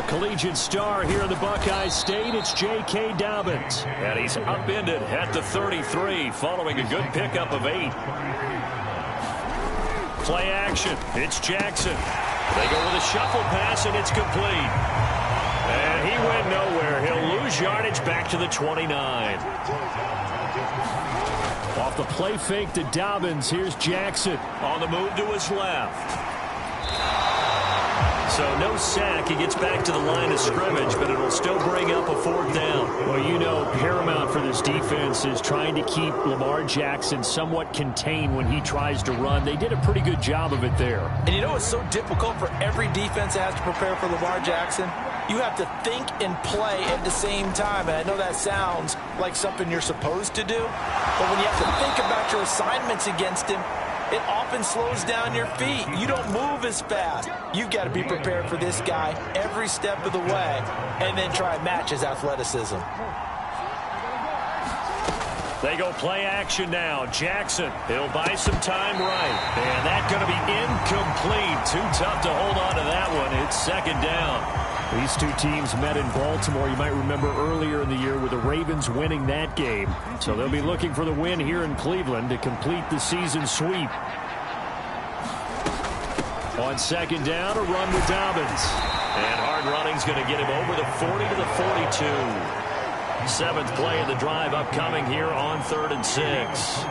collegiate star here in the Buckeye State, it's J.K. Dobbins. And he's upended at the 33 following a good pickup of 8. Play action. It's Jackson. They go with a shuffle pass, and it's complete. And he went nowhere. He'll lose yardage back to the 29. Off the play fake to Dobbins, here's Jackson on the move to his left. So no sack. He gets back to the line of scrimmage, but it'll still bring up a 4th down. Well, you know, paramount for this defense is trying to keep Lamar Jackson somewhat contained when he tries to run. They did a pretty good job of it there. And you know it's so difficult for every defense that has to prepare for Lamar Jackson? You have to think and play at the same time. And I know that sounds like something you're supposed to do, but when you have to think about your assignments against him, it often slows down your feet. You don't move as fast. You've got to be prepared for this guy every step of the way and then try and match his athleticism. They go play action now. Jackson, he'll buy some time right. And that's going to be incomplete. Too tough to hold on to that one. It's 2nd down. These two teams met in Baltimore, you might remember, earlier in the year with the Ravens winning that game. So they'll be looking for the win here in Cleveland to complete the season sweep. On 2nd down, a run with Dobbins. And hard running's going to get him over the 40 to the 42. 7th play of the drive upcoming here on 3rd and 6.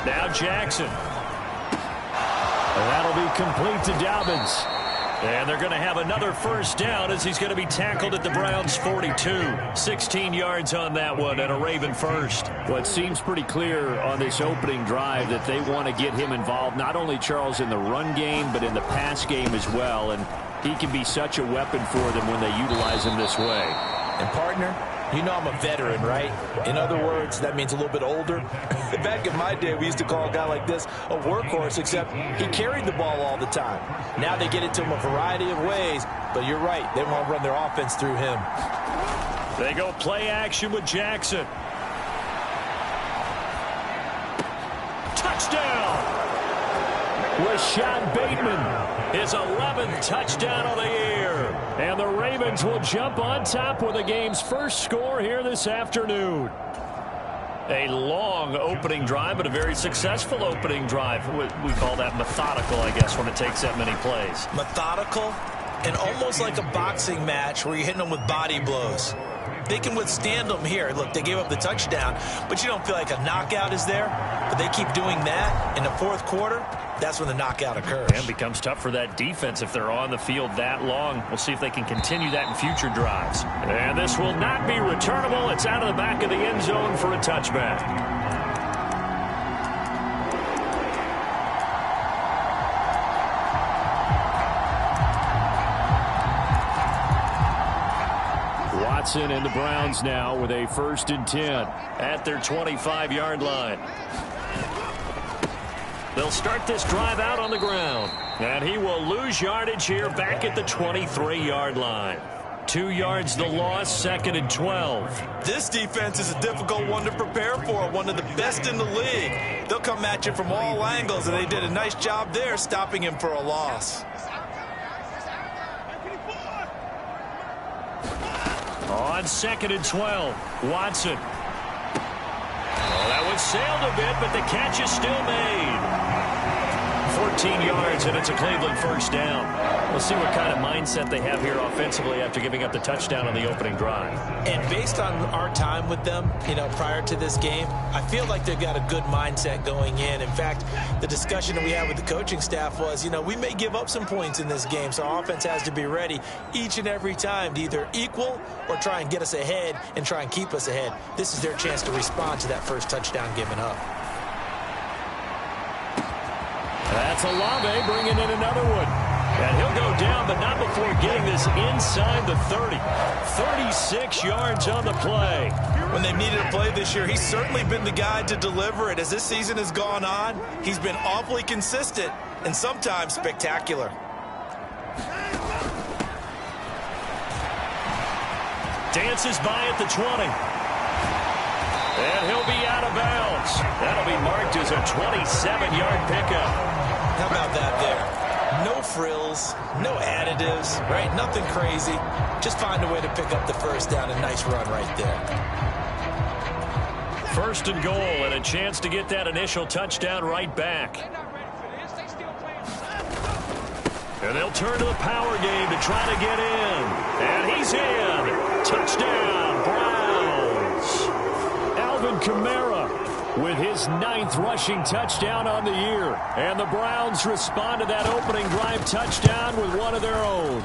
Now Jackson. And that'll be complete to Dobbins. And they're going to have another 1st down as he's going to be tackled at the Browns' 42. 16 yards on that one and a Raven first. Well, it seems pretty clear on this opening drive that they want to get him involved, not only, Charles, in the run game, but in the pass game as well. And he can be such a weapon for them when they utilize him this way. And, partner, you know I'm a veteran, right? In other words, that means a little bit older. Back in my day, we used to call a guy like this a workhorse, except he carried the ball all the time. Now they get it to him a variety of ways, but you're right. They want to run their offense through him. They go play action with Jackson. Touchdown! Rashad Bateman, his 11th touchdown of the year. And the Ravens will jump on top with the game's first score here this afternoon. A long opening drive, but a very successful opening drive. We call that methodical, I guess, when it takes that many plays. Methodical and almost like a boxing match where you're hitting them with body blows. They can withstand them here. Look, they gave up the touchdown, but you don't feel like a knockout is there. But they keep doing that in the 4th quarter. That's when the knockout occurs. And becomes tough for that defense if they're on the field that long. We'll see if they can continue that in future drives. And this will not be returnable. It's out of the back of the end zone for a touchback. Watson and the Browns now with a 1st and 10 at their 25-yard line. They'll start this drive out on the ground. And he will lose yardage here back at the 23-yard line. 2 yards the loss, 2nd and 12. This defense is a difficult one to prepare for, one of the best in the league. They'll come at you from all angles, and they did a nice job there stopping him for a loss. On 2nd and 12, Watson. Oh, that one sailed a bit, but the catch is still made. 14 yards, and it's a Cleveland 1st down. We'll see what kind of mindset they have here offensively after giving up the touchdown on the opening drive. And based on our time with them, prior to this game, I feel like they've got a good mindset going in. In fact, the discussion that we had with the coaching staff was, we may give up some points in this game, so our offense has to be ready each and every time to either equal or try and get us ahead and try and keep us ahead. This is their chance to respond to that first touchdown given up. That's Olave bringing in another one. And he'll go down, but not before getting this inside the 30. 36 yards on the play. When they've needed a play this year, he's certainly been the guy to deliver it. As this season has gone on, he's been awfully consistent and sometimes spectacular. Dances by at the 20. And he'll be out of bounds. That'll be marked as a 27-yard pickup. How about that there? No frills, no additives, right? Nothing crazy. Just find a way to pick up the first down. A nice run right there. First and goal, and a chance to get that initial touchdown right back. And they'll turn to the power game to try to get in. And he's in. Touchdown, Browns. Alvin Kamara with his 9th rushing touchdown on the year. And the Browns respond to that opening drive touchdown with one of their own.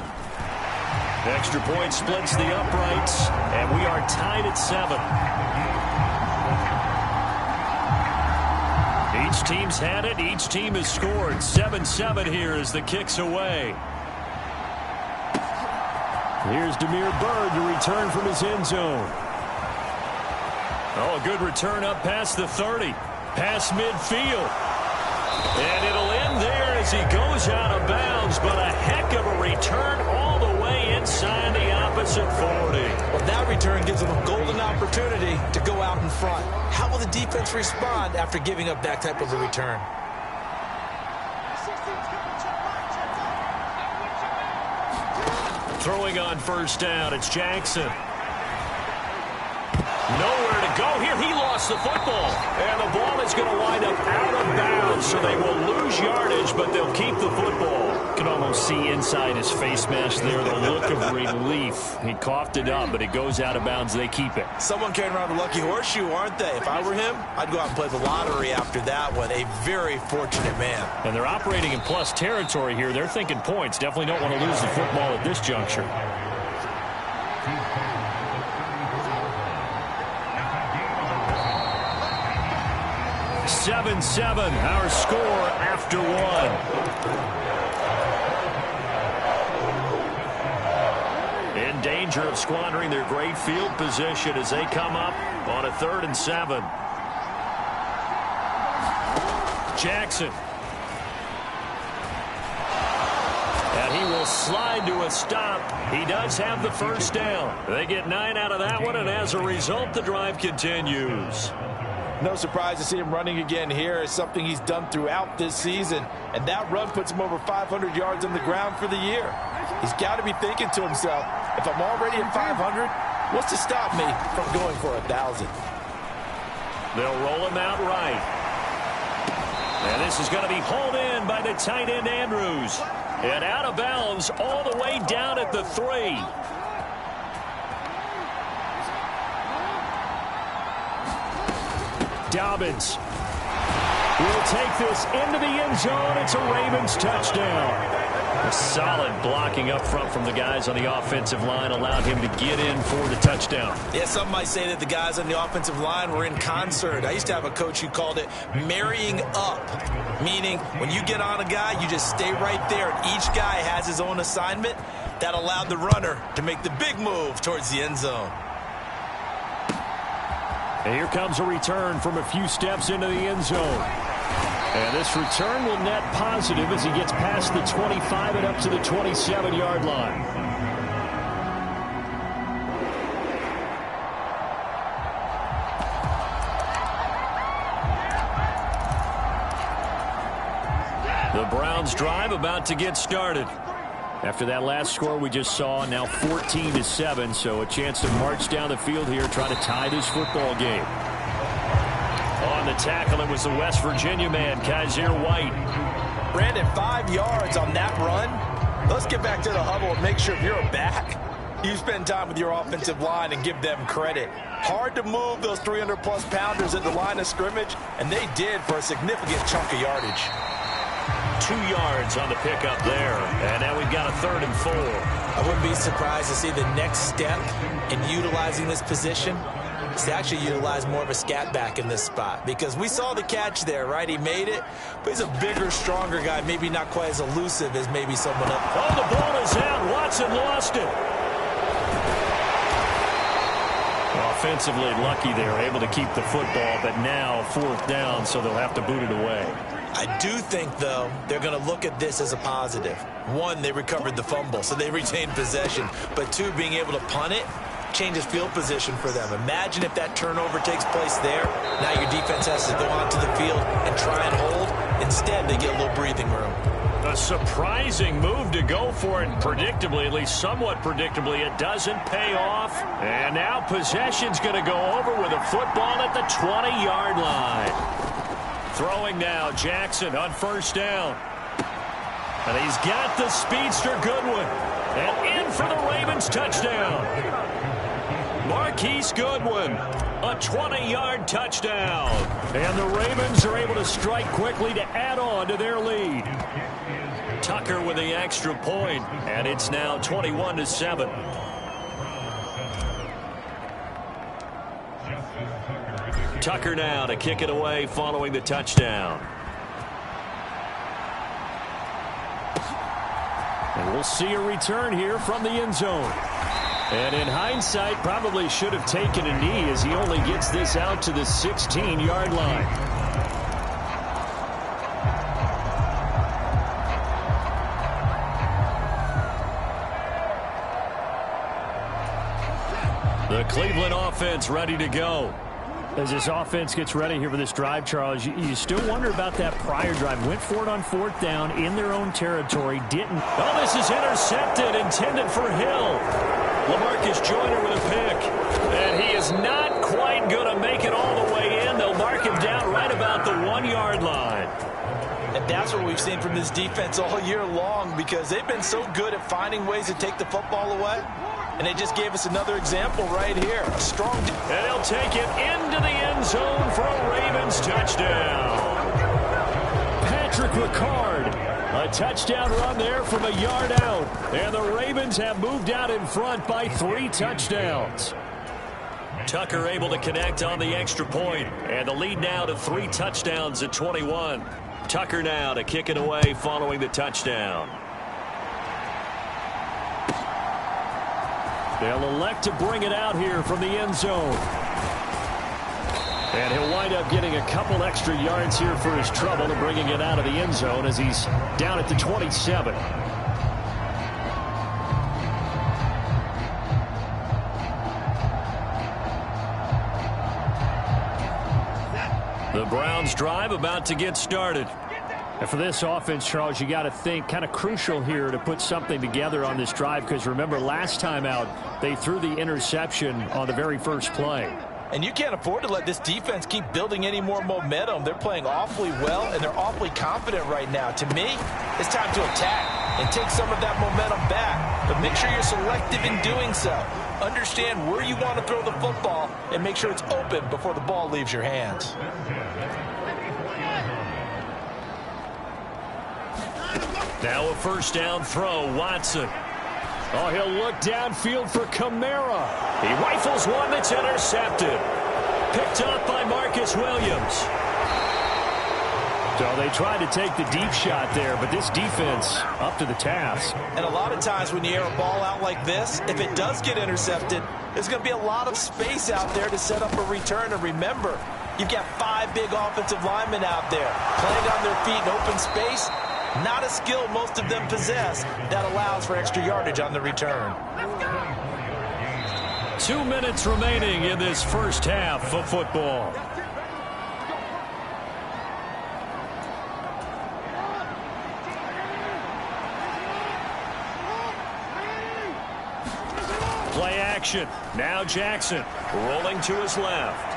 Extra point splits the uprights, and we are tied at 7. Each team's had it. Each team has scored. 7-7 here as the kick's away. Here's Damiere Byrd to return from his end zone. Oh, a good return up past the 30. Past midfield. And it'll end there as he goes out of bounds, but a heck of a return all the way inside the opposite 40. Well, that return gives them a golden opportunity to go out in front. How will the defense respond after giving up that type of a return? Throwing on first down, it's Jackson. Nowhere to go here. He lost the football. And the ball is going to wind up out of bounds, so they will lose yardage, but they'll keep the football. You can almost see inside his face mask there the look of relief. He coughed it up, but it goes out of bounds. They keep it. Someone carrying around a lucky horseshoe, aren't they? If I were him, I'd go out and play the lottery after that one. A very fortunate man. And they're operating in plus territory here. They're thinking points. Definitely don't want to lose the football at this juncture. 7-7, our score after 1. In danger of squandering their great field position as they come up on a 3rd and 7. Jackson. And he will slide to a stop. He does have the first down. They get 9 out of that one, and as a result, the drive continues. No surprise to see him running again here. It's something he's done throughout this season. And that run puts him over 500 yards on the ground for the year. He's got to be thinking to himself, if I'm already at 500, what's to stop me from going for 1,000? They'll roll him out right. And this is going to be hauled in by the tight end Andrews. And out of bounds all the way down at the 3. Dobbins will take this into the end zone. It's a Ravens touchdown. A solid blocking up front from the guys on the offensive line allowed him to get in for the touchdown. Yeah, some might say that the guys on the offensive line were in concert. I used to have a coach who called it marrying up, meaning when you get on a guy, you just stay right there. Each guy has his own assignment. That allowed the runner to make the big move towards the end zone. And here comes a return from a few steps into the end zone. And this return will net positive as he gets past the 25 and up to the 27-yard line. The Browns drive about to get started. After that last score we just saw, now 14-7, so a chance to march down the field here, try to tie this football game. On the tackle, it was the West Virginia man, Kaiser White. Brandon, 5 yards on that run. Let's get back to the huddle and make sure if you're a back, you spend time with your offensive line and give them credit. Hard to move those 300-plus pounders at the line of scrimmage, and they did for a significant chunk of yardage. 2 yards on the pickup there. And now we've got a 3rd and 4. I wouldn't be surprised to see the next step in utilizing this position is to actually utilize more of a scat back in this spot. Because we saw the catch there, right? He made it, but he's a bigger, stronger guy, maybe not quite as elusive as maybe someone else. Oh, the ball is out. Watson lost it. Offensively lucky they're able to keep the football, but now 4th down, so they'll have to boot it away. I do think, though, they're going to look at this as a positive. 1, they recovered the fumble, so they retained possession. But 2, being able to punt it changes field position for them. Imagine if that turnover takes place there. Now your defense has to go onto the field and try and hold. Instead, they get a little breathing room. A surprising move to go for it. Predictably, at least somewhat predictably, it doesn't pay off. And now possession's going to go over with a football at the 20-yard line. Throwing now, Jackson on first down. And he's got the speedster Goodwin. And in for the Ravens touchdown. Marquise Goodwin, a 20-yard touchdown. And the Ravens are able to strike quickly to add on to their lead. Tucker with the extra point, and it's now 21-7. Tucker now to kick it away following the touchdown. And we'll see a return here from the end zone. And in hindsight, probably should have taken a knee as he only gets this out to the 16-yard line. The Cleveland offense ready to go. As this offense gets ready here for this drive, Charles, you still wonder about that prior drive. Went for it on fourth down in their own territory. Didn't. Oh, this is intercepted, intended for Hill. LaMarcus Joyner with a pick. And he is not quite going to make it all the way in. They'll mark him down right about the 1-yard line. And that's what we've seen from this defense all year long, because they've been so good at finding ways to take the football away. And they just gave us another example right here. A strong... And he'll take it into the end zone for a Ravens touchdown. Patrick Ricard. A touchdown run there from a yard out. And the Ravens have moved out in front by 3 touchdowns. Tucker able to connect on the extra point. And the lead now to 3 touchdowns at 21. Tucker now to kick it away following the touchdown. They'll elect to bring it out here from the end zone. And he'll wind up getting a couple extra yards here for his trouble and bringing it out of the end zone as he's down at the 27. The Browns drive about to get started. And for this offense, Charles, you got to think kind of crucial here to put something together on this drive, because remember last time out they threw the interception on the very first play. And you can't afford to let this defense keep building any more momentum. They're playing awfully well, and they're awfully confident right now. To me, it's time to attack and take some of that momentum back. But make sure you're selective in doing so. Understand where you want to throw the football and make sure it's open before the ball leaves your hands. Now a first down throw, Watson. Oh, he'll look downfield for Kamara. He rifles one that's intercepted. Picked up by Marcus Williams. So they tried to take the deep shot there, but this defense up to the task. And a lot of times when you air a ball out like this, if it does get intercepted, there's going to be a lot of space out there to set up a return. And remember, you've got 5 big offensive linemen out there playing on their feet in open space. Not a skill most of them possess that allows for extra yardage on the return. 2 minutes remaining in this first half of football. Play action. Now Jackson rolling to his left.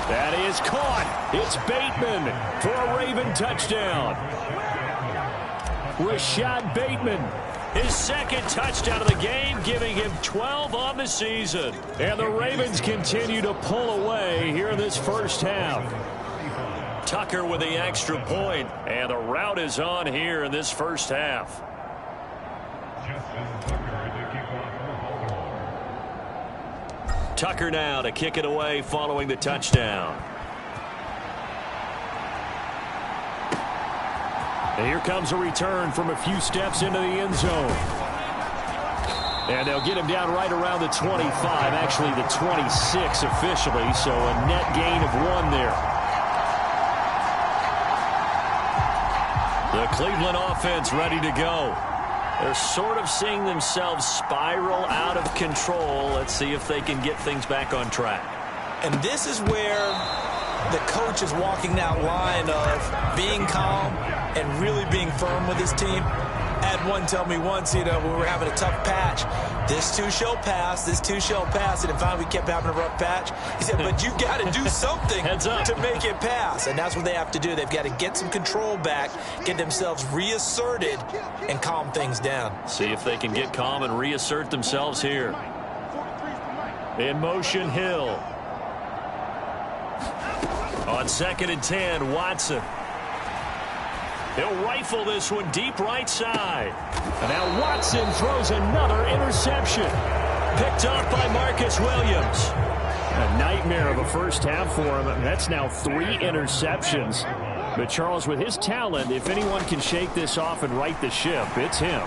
That is caught. It's Bateman for a Raven touchdown. Rashad Bateman, his second touchdown of the game, giving him 12 on the season. And the Ravens continue to pull away here in this first half. Tucker with the extra point, and the route is on here in this first half. Tucker now to kick it away following the touchdown. And here comes a return from a few steps into the end zone. And they'll get him down right around the 25, actually the 26 officially, so a net gain of 1 there. The Cleveland offense ready to go. They're sort of seeing themselves spiral out of control. Let's see if they can get things back on track. And this is where the coach is walking that line of being calm and really being firm with his team. I had one tell me once, when we were having a tough patch, this too shall pass, this too shall pass, and finally we kept having a rough patch. He said, but you got to do something to make it pass, and that's what they have to do. They've got to get some control back, get themselves reasserted, and calm things down. See if they can get calm and reassert themselves here. In motion, Hill. On 2nd and 10, Watson. He'll rifle this one deep right side. And now Watson throws another interception. Picked off by Marcus Williams. A nightmare of a first half for him. That's now 3 interceptions. But Charles, with his talent, if anyone can shake this off and right the ship, it's him.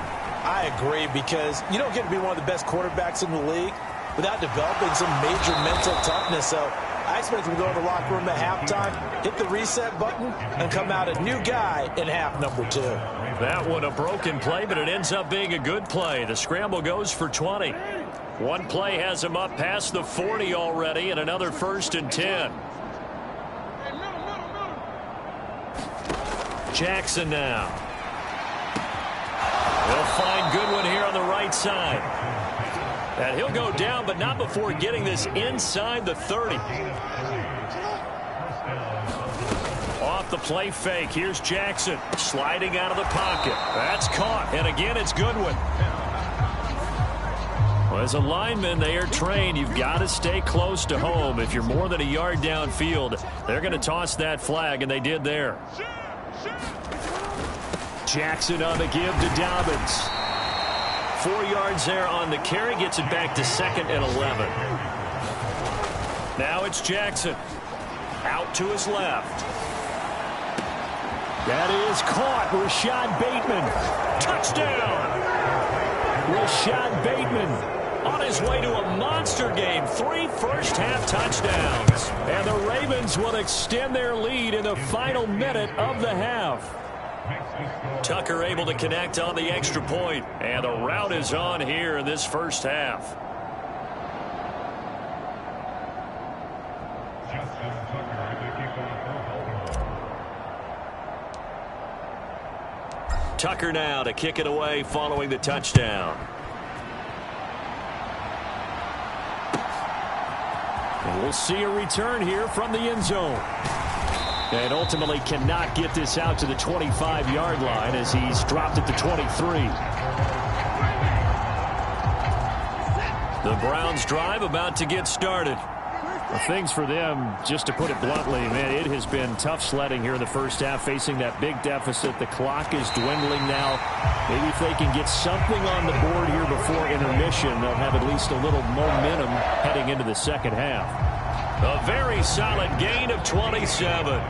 I agree, because you don't get to be one of the best quarterbacks in the league without developing some major mental toughness. So I expect him to go to the locker room at halftime, hit the reset button, and come out a new guy in half number 2. That one a broken play, but it ends up being a good play. The scramble goes for 20. One play has him up past the 40 already, and another 1st and 10. Jackson now. He'll find Goodwin here on the right side. And he'll go down, but not before getting this inside the 30. Off the play fake. Here's Jackson sliding out of the pocket. That's caught. And again, it's Goodwin. Well, as a lineman, they are trained. You've got to stay close to home. If you're more than a yard downfield, they're going to toss that flag, and they did there. Jackson on the give to Dobbins. 4 yards there on the carry, gets it back to 2nd and 11. Now it's Jackson. Out to his left. That is caught. Rashad Bateman. Touchdown. Rashad Bateman on his way to a monster game. 3 first-half touchdowns. And the Ravens will extend their lead in the final minute of the half. Tucker able to connect on the extra point, and the route is on here in this first half. Tucker now to kick it away following the touchdown. And we'll see a return here from the end zone. And ultimately cannot get this out to the 25-yard line as he's dropped it to 23. The Browns drive about to get started. Well, things for them, just to put it bluntly, man, it has been tough sledding here in the first half, facing that big deficit. The clock is dwindling now. Maybe if they can get something on the board here before intermission, they'll have at least a little momentum heading into the second half. A very solid gain of 27.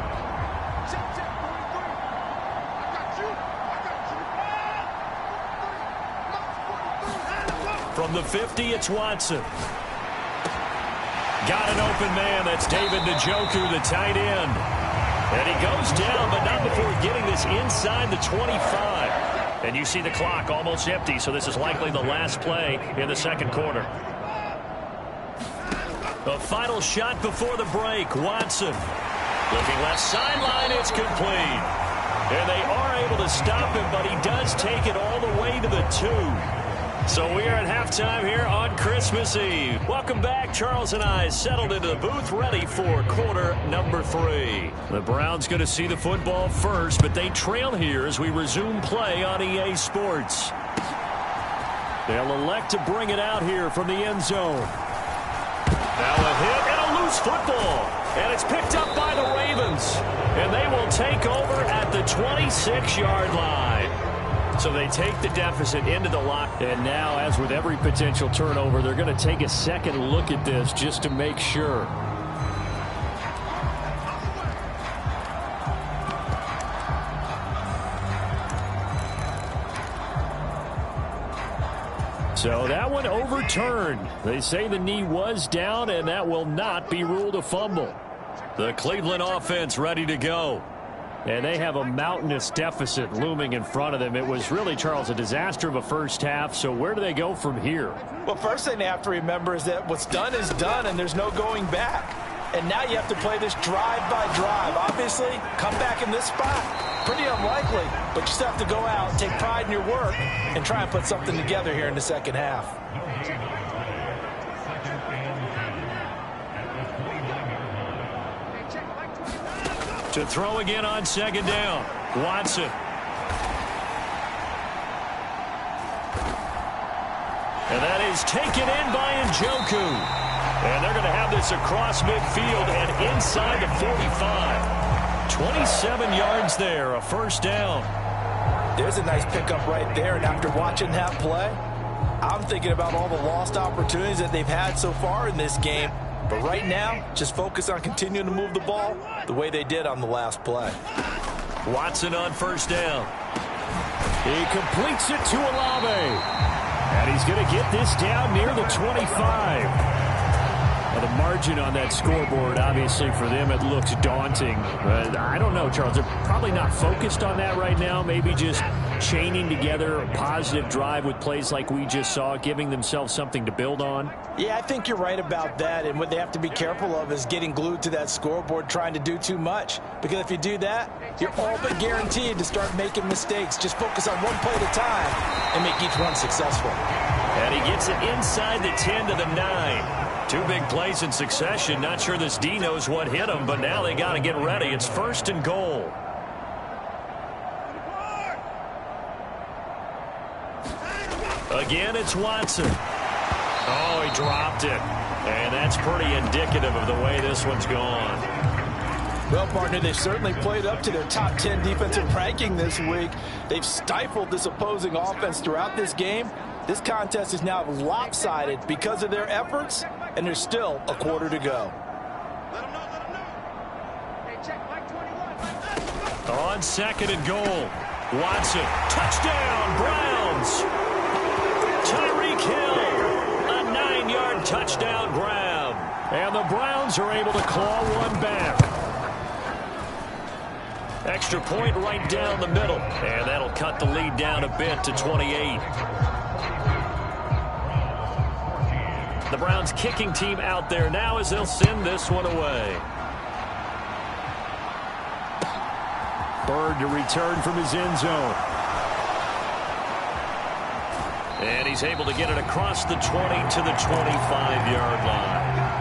From the 50, it's Watson. Got an open man. That's David Njoku, the tight end. And he goes down, but not before getting this inside the 25. And you see the clock almost empty, so this is likely the last play in the second quarter. The final shot before the break. Watson looking left sideline. It's complete. And they are able to stop him, but he does take it all the way to the 2. So we are at halftime here on Christmas Eve. Welcome back. Charles and I settled into the booth ready for quarter number 3. The Browns going to see the football first, but they trail here as we resume play on EA Sports. They'll elect to bring it out here from the end zone. Now a hit and a loose football. And it's picked up by the Ravens. And they will take over at the 26-yard line. So they take the deficit into the lock. And now, as with every potential turnover, they're going to take a second look at this just to make sure. So that one overturned. They say the knee was down, and that will not be ruled a fumble. The Cleveland offense ready to go. And they have a mountainous deficit looming in front of them. It was really, Charles, a disaster of a first half. So where do they go from here? Well, first thing they have to remember is that what's done is done, and there's no going back. and now you have to play this drive by drive. Obviously, come back in this spot, pretty unlikely, but you still have to go out, take pride in your work, and try and put something together here in the second half. To throw again on second down, Watson. And that is taken in by Njoku. And they're going to have this across midfield and inside the 45. 27 yards there, a first down. There's a nice pickup right there, and after watching that play, I'm thinking about all the lost opportunities that they've had so far in this game. But right now, just focus on continuing to move the ball the way they did on the last play. Watson on first down. He completes it to Olave. And he's going to get this down near the 25. Well, the margin on that scoreboard, obviously, for them, it looks daunting. But I don't know, Charles. They're probably not focused on that right now. Maybe just chaining together a positive drive with plays like we just saw, giving themselves something to build on. Yeah, I think you're right about that. And what they have to be careful of is getting glued to that scoreboard, trying to do too much. Because if you do that, you're all but guaranteed to start making mistakes. Just focus on one play at a time and make each one successful. And he gets it inside the 10 to the 9. Two big plays in succession. Not sure this D knows what hit him, but now they got to get ready. It's first and goal. Again, it's Watson. Oh, he dropped it. And that's pretty indicative of the way this one's gone. Well, partner, they've certainly played up to their top 10 defensive ranking this week. They've stifled this opposing offense throughout this game. This contest is now lopsided because of their efforts, and there's still a quarter to go. On second and goal, Watson, touchdown, Browns. Tyreek Hill, a 9-yard touchdown grab. And the Browns are able to claw one back. Extra point right down the middle, and that'll cut the lead down a bit to 28. The Browns kicking team out there now as they'll send this one away. Bird to return from his end zone. And he's able to get it across the 20 to the 25-yard line.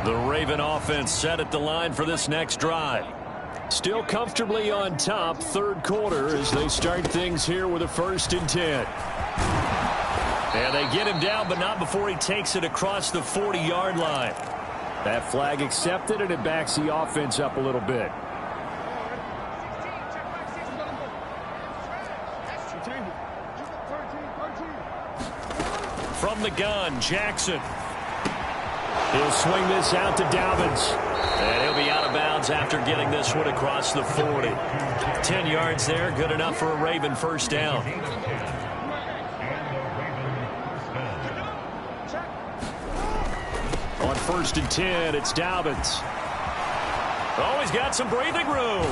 The Raven offense set at the line for this next drive. Still comfortably on top, third quarter, as they start things here with a 1st and 10. And they get him down, but not before he takes it across the 40-yard line. That flag accepted, and it backs the offense up a little bit. From the gun, Jackson. He'll swing this out to Dobbins. And he'll be out of bounds after getting this one across the 40. 10 yards there, good enough for a Raven first down. On 1st and 10, it's Dobbins. Oh, he's got some breathing room.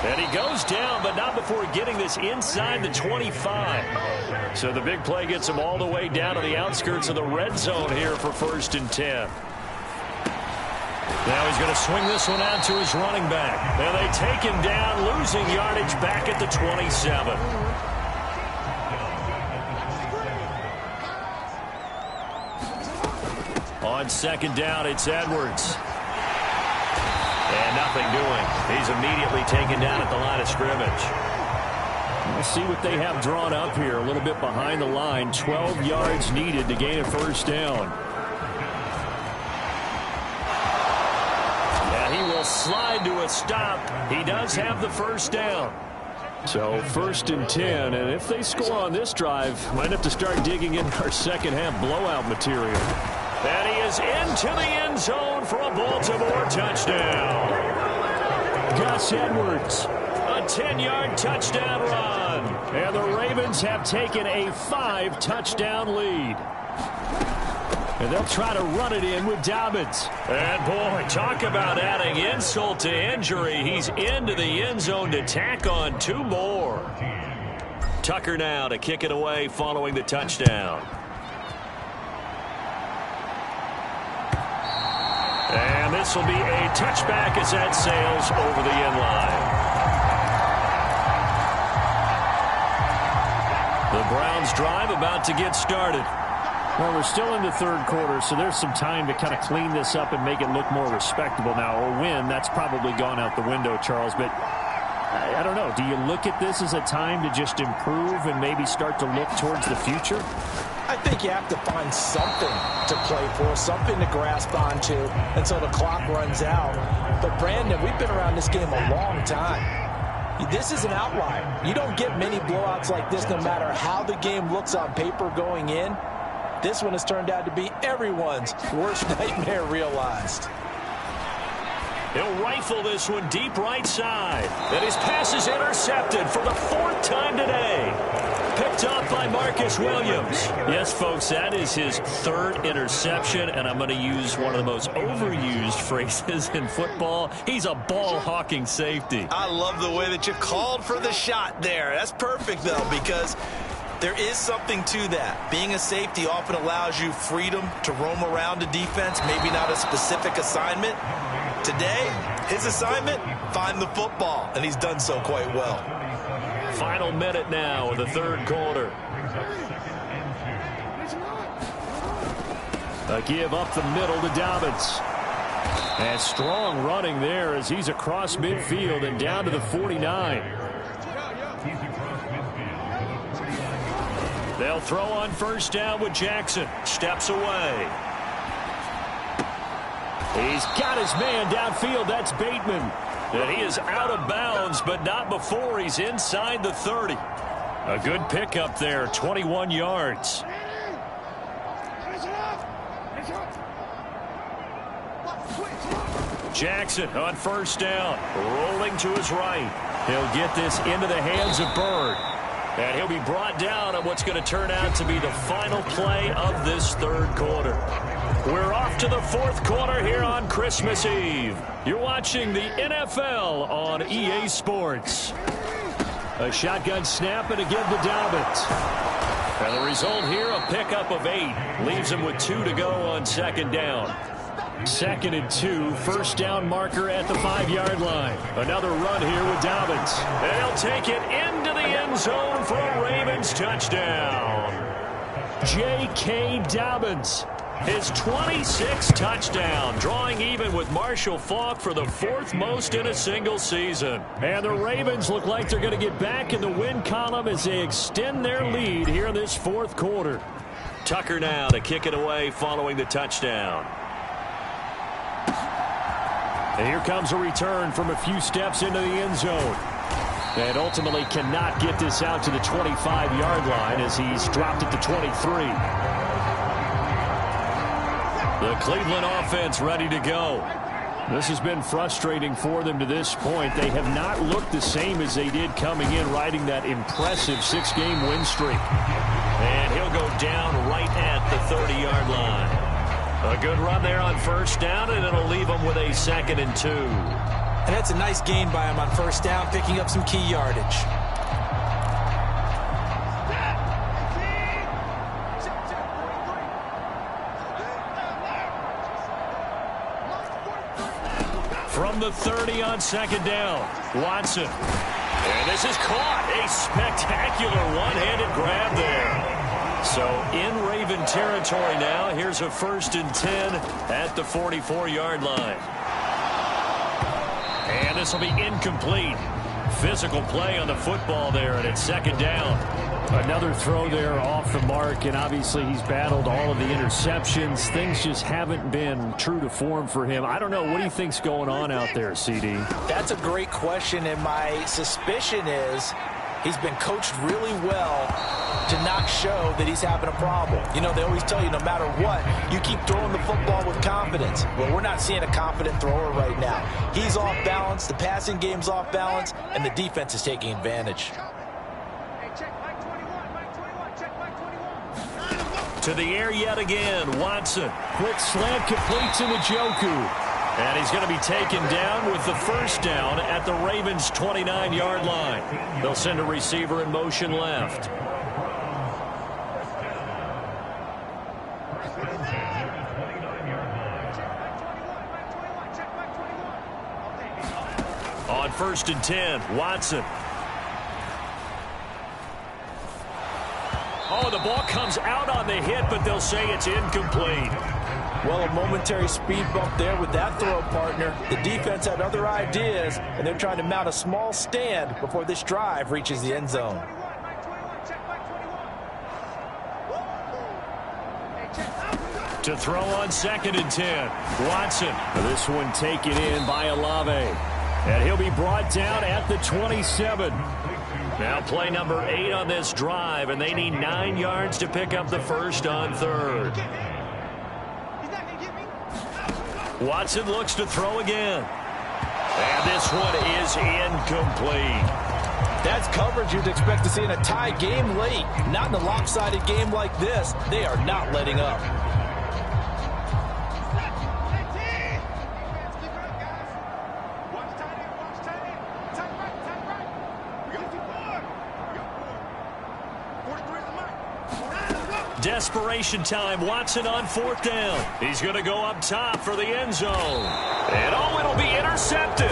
And he goes down, but not before getting this inside the 25. So the big play gets him all the way down to the outskirts of the red zone here for 1st and 10. Now he's going to swing this one out to his running back. And they take him down, losing yardage back at the 27. On second down, it's Edwards. And nothing doing. He's immediately taken down at the line of scrimmage. We'll see what they have drawn up here. A little bit behind the line. 12 yards needed to gain a first down. And he will slide to a stop. He does have the first down. So 1st and 10. And if they score on this drive, might have to start digging in our second half blowout material. And he is into the end zone for a Baltimore touchdown. Gus Edwards. A 10-yard touchdown run. And the Ravens have taken a 5-touchdown lead. And they'll try to run it in with Dobbins. And, boy, talk about adding insult to injury. He's into the end zone to tack on 2 more. Tucker now to kick it away following the touchdown. And this will be a touchback as that sails over the end line. The Browns drive about to get started. Well, we're still in the third quarter, so there's some time to kind of clean this up and make it look more respectable. Now, a win, that's probably gone out the window, Charles, but I don't know. Do you look at this as a time to just improve and maybe start to look towards the future? I think you have to find something to play for, something to grasp onto until the clock runs out. But, Brandon, we've been around this game a long time. This is an outlier. You don't get many blowouts like this no matter how the game looks on paper going in. This one has turned out to be everyone's worst nightmare realized. He'll rifle this one deep right side. And his pass is intercepted for the fourth time today. Picked up by Marcus Williams. Yes, folks, that is his third interception, and I'm going to use one of the most overused phrases in football. He's a ball-hawking safety. I love the way that you called for the shot there. That's perfect, though, because there is something to that. Being a safety often allows you freedom to roam around a defense, maybe not a specific assignment. Today, his assignment, find the football, and he's done so quite well. Final minute now of the third quarter. A give up the middle to Dobbins. And strong running there as he's across midfield and down to the 49. They'll throw on first down with Jackson. Steps away. He's got his man downfield. That's Bateman. And he is out of bounds, but not before he's inside the 30. A good pickup there, 21 yards. Jackson on first down, rolling to his right. He'll get this into the hands of Byrd. And he'll be brought down on what's going to turn out to be the final play of this third quarter. We're off to the fourth quarter here on Christmas Eve. You're watching the NFL on EA Sports. A shotgun snap and a give to Dobbins. And the result here, a pickup of 8. Leaves him with 2 to go on second down. 2nd and 2, first down marker at the 5-yard line. Another run here with Dobbins. And he'll take it into the end zone for a Ravens touchdown. J.K. Dobbins, his 26th touchdown, drawing even with Marshall Faulk for the 4th most in a single season. And the Ravens look like they're going to get back in the win column as they extend their lead here in this fourth quarter. Tucker now to kick it away following the touchdown. And here comes a return from a few steps into the end zone. And ultimately cannot get this out to the 25-yard line as he's dropped it to 23. The Cleveland offense ready to go. This has been frustrating for them to this point. They have not looked the same as they did coming in, riding that impressive 6-game win streak. And he'll go down right at the 30-yard line. A good run there on first down, and it'll leave him with a 2nd and 2. And that's a nice gain by him on first down, picking up some key yardage. From the 30 on second down, Watson. And this is caught. A spectacular one-handed grab there. So in Raven territory now. Here's a 1st and 10 at the 44-yard line. And this will be incomplete. Physical play on the football there, and it's 2nd down. Another throw there off the mark, and obviously he's battled all of the interceptions. Things just haven't been true to form for him. I don't know. What do you think's going on out there, CD? That's a great question, and my suspicion is he's been coached really well to not show that he's having a problem. You know, they always tell you no matter what, you keep throwing the football with confidence. Well, we're not seeing a confident thrower right now. He's off balance, the passing game's off balance, and the defense is taking advantage. To the air yet again, Watson. Quick slant complete to Njoku. And he's going to be taken down with the first down at the Ravens' 29-yard line. They'll send a receiver in motion left. On 1st and 10, Watson. Oh, the ball comes out on the hit, but they'll say it's incomplete. Well, a momentary speed bump there with that throw, partner. The defense had other ideas, and they're trying to mount a small stand before this drive reaches the end zone. To throw on 2nd and 10, Watson. This one taken in by Olave. And he'll be brought down at the 27. Now play number 8 on this drive, and they need 9 yards to pick up the first on 3rd. Watson looks to throw again. And this one is incomplete. That's coverage you'd expect to see in a tie game late. Not in a lopsided game like this. They are not letting up. Desperation time. Watson on 4th down. He's going to go up top for the end zone. And it'll be intercepted.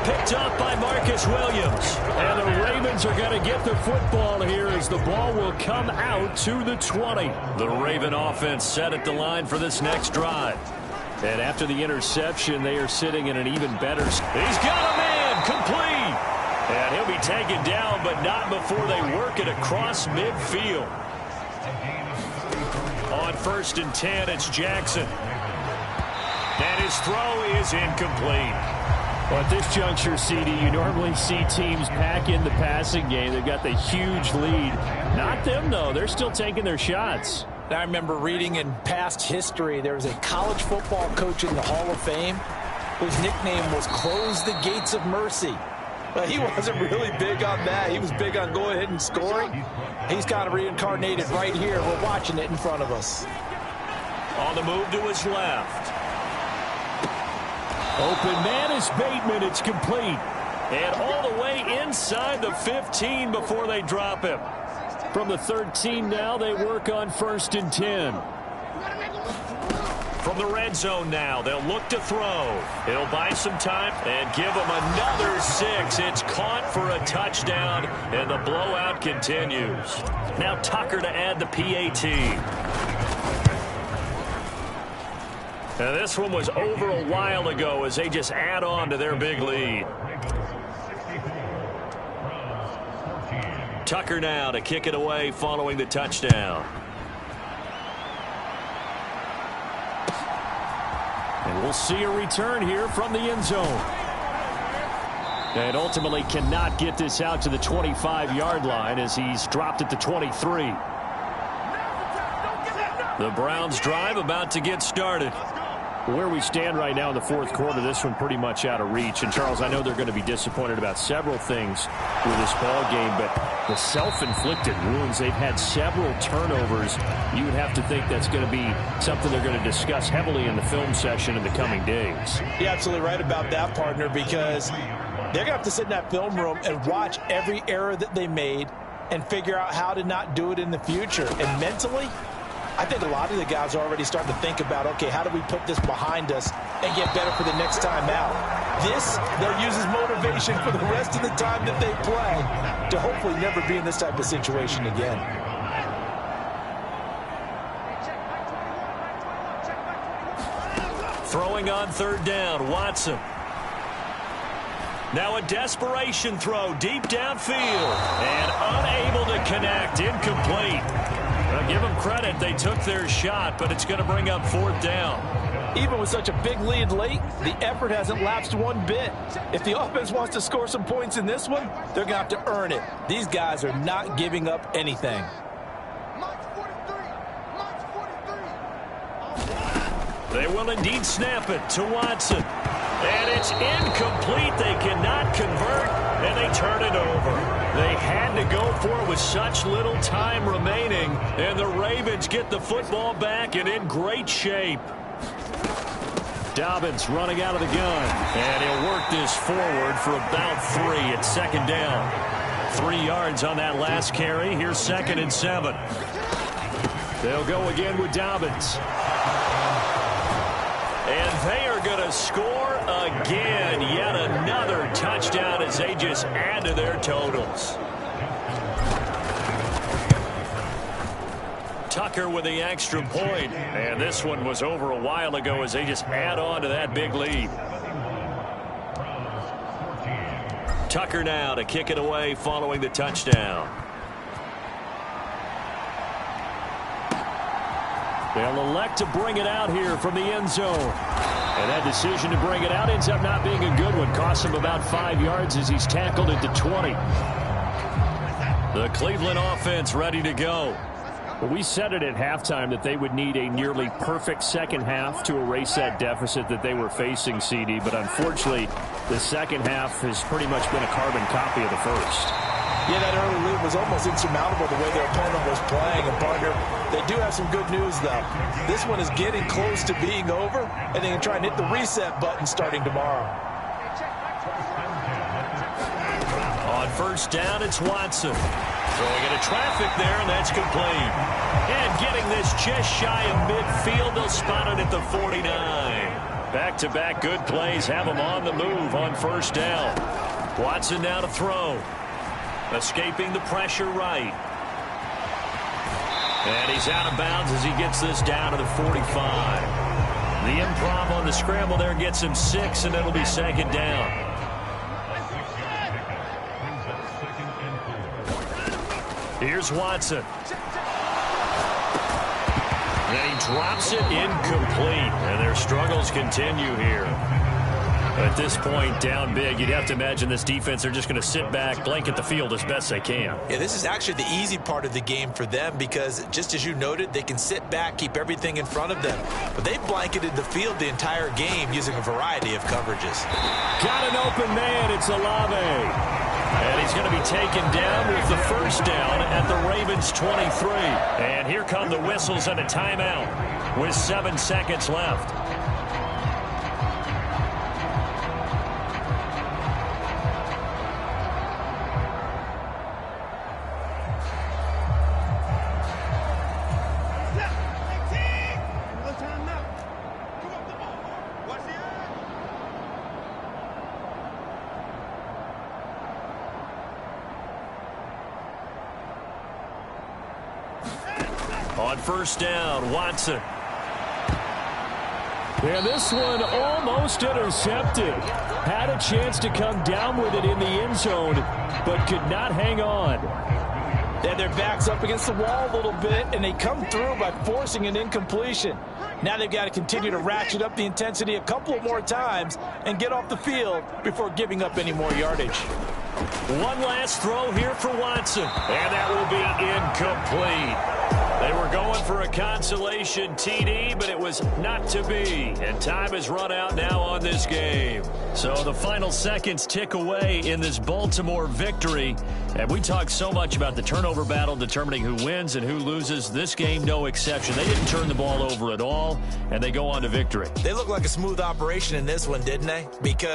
Picked up by Marcus Williams. And the Ravens are going to get the football here as the ball will come out to the 20. The Raven offense set at the line for this next drive. And after the interception, they are sitting in an even better spot. He's got a man complete. And he'll be taken down, but not before they work it across midfield. On 1st and 10, it's Jackson. And his throw is incomplete. Well, at this juncture, CD, you normally see teams pack in the passing game. They've got the huge lead. Not them, though. They're still taking their shots. I remember reading in past history, there was a college football coach in the Hall of Fame whose nickname was Close the Gates of Mercy. But he wasn't really big on that. He was big on going ahead and scoring. He's kind of reincarnated right here. We're watching it in front of us. On the move to his left. Open man is Bateman. It's complete. And all the way inside the 15 before they drop him. From the 13 now, they work on 1st and 10. From the red zone now, they'll look to throw. He'll buy some time and give them another 6. It's caught for a touchdown, and the blowout continues. Now Tucker to add the PAT. Now this one was over a while ago as they just add on to their big lead. Tucker now to kick it away following the touchdown. And we'll see a return here from the end zone. And ultimately cannot get this out to the 25-yard line as he's dropped at the 23. The Browns drive about to get started. Where we stand right now in the 4th quarter, this one pretty much out of reach. And, Charles, I know they're going to be disappointed about several things with this ball game, but the self-inflicted wounds, they've had several turnovers. You would have to think that's going to be something they're going to discuss heavily in the film session in the coming days. You're absolutely right about that, partner, because they're going to have to sit in that film room and watch every error that they made and figure out how to not do it in the future. And mentally, I think a lot of the guys are already starting to think about, okay, how do we put this behind us and get better for the next time out? This, they'll use as motivation for the rest of the time that they play to hopefully never be in this type of situation again. Throwing on 3rd down, Watson. Now a desperation throw deep downfield and unable to connect, incomplete. Well, give them credit, they took their shot, but it's going to bring up 4th down. Even with such a big lead late, the effort hasn't lapsed one bit. If the offense wants to score some points in this one, they're going to have to earn it. These guys are not giving up anything. They will indeed snap it to Watson. And it's incomplete. They cannot convert, and they turn it over. They had to go for it with such little time remaining, and the Ravens get the football back and in great shape. Dobbins running out of the gun. And he'll work this forward for about 3 at 2nd down. 3 yards on that last carry. Here's 2nd and 7. They'll go again with Dobbins. And they are going to score again. Yet another touchdown as they just add to their totals. Tucker with the extra point. And this one was over a while ago as they just add on to that big lead. Tucker now to kick it away following the touchdown. They'll elect to bring it out here from the end zone. And that decision to bring it out ends up not being a good one. Costs him about 5 yards as he's tackled into 20. The Cleveland offense ready to go. Well, we said it at halftime that they would need a nearly perfect second half to erase that deficit that they were facing, CD. But unfortunately, the second half has pretty much been a carbon copy of the first. Yeah, that early lead was almost insurmountable the way their opponent was playing. And, partner, they do have some good news, though. This one is getting close to being over, and they can try and hit the reset button starting tomorrow. On first down, it's Watson. Throwing into traffic there, and that's complete. And getting this just shy of midfield, they'll spot it at the 49. Back-to-back good plays have them on the move on first down. Watson now to throw. Escaping the pressure right. And he's out of bounds as he gets this down to the 45. The improv on the scramble there gets him 6, and it'll be second down. Here's Watson. And he drops it incomplete. And their struggles continue here. At this point, down big, you'd have to imagine this defense, they're just going to sit back, blanket the field as best they can. Yeah, this is actually the easy part of the game for them because, just as you noted, they can sit back, keep everything in front of them. But they've blanketed the field the entire game using a variety of coverages. Got an open man. It's Olave. And he's going to be taken down with the first down at the Ravens 23. And here come the whistles and a timeout with 7 seconds left. On first down, Watson. And this one almost intercepted. Had a chance to come down with it in the end zone, but could not hang on. They had their backs up against the wall a little bit, and they come through by forcing an incompletion. Now they've got to continue to ratchet up the intensity a couple of more times and get off the field before giving up any more yardage. One last throw here for Watson, and that will be incomplete. They were going for a consolation TD, but it was not to be. And time has run out now on this game. So the final seconds tick away in this Baltimore victory. And we talk so much about the turnover battle determining who wins and who loses. This game, no exception. They didn't turn the ball over at all, and they go on to victory. They look like a smooth operation in this one, didn't they? Because